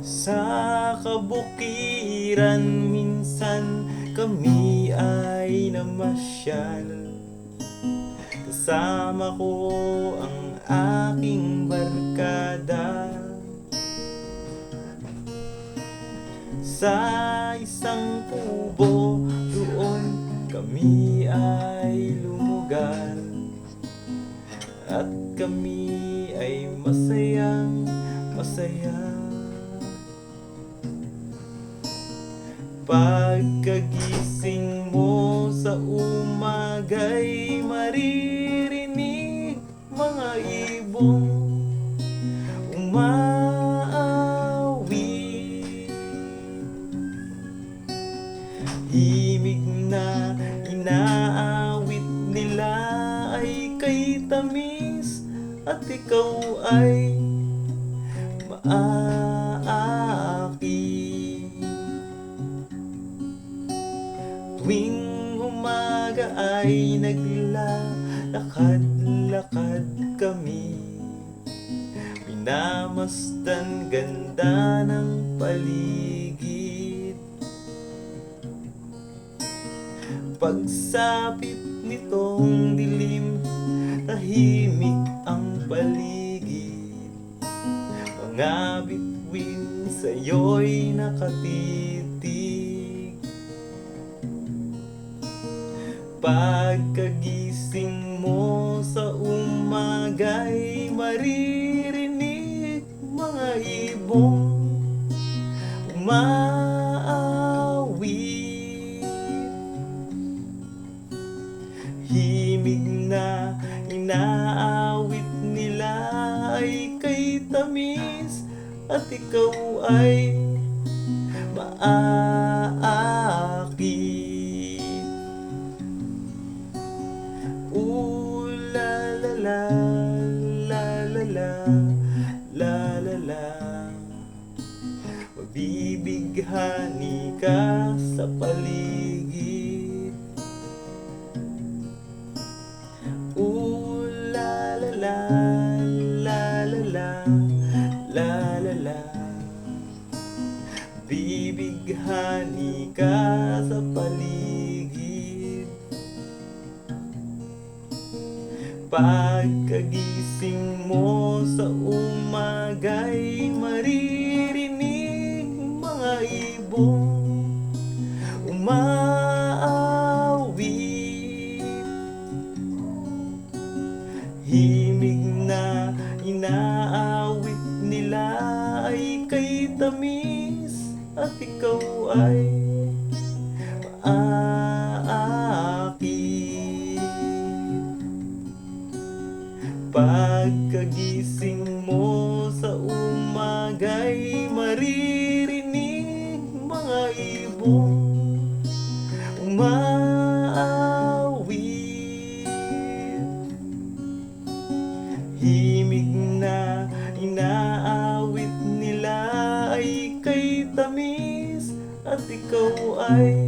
Sa kabukiran minsan kami ay namasyal. Kasama ko ang aking barkada. Sa isang kubo doon kami ay lumugar, at kami ay masayang masaya. Pagkagising mo sa umaga'y maririnig mga ibong umaawit. Himig na inaawit nila ay kay tamis, at ikaw ay maaakit. Tuwing umaga ay naglalakad-lakad kami, minamasdan ganda ng paligid. Pagsapit nitong dilim, tahimik ang paligid. Mga bituin sa'yo'y nakatitig. Pagkagising mo sa umaga'y maririnig mga ibong umaawit. Himig na inaawit nila ay kay tamis, at ikaw ay maaakit. Ooh la la la, la la la, la la la. Mabibighani ka sa paligid. Ooh la la la, la la la, la la la. Bibighani ka sa paligid. Pagkagising mo sa umaga'y maririnig mga ibong umaawit. Himig na inaawit nila ay kay tamis, at ikaw ay maaakit. Pagkagising mo sa umaga'y maririnig mga ibong umaawit. Himig na inaawit nila ay kay tamis, at ikaw ay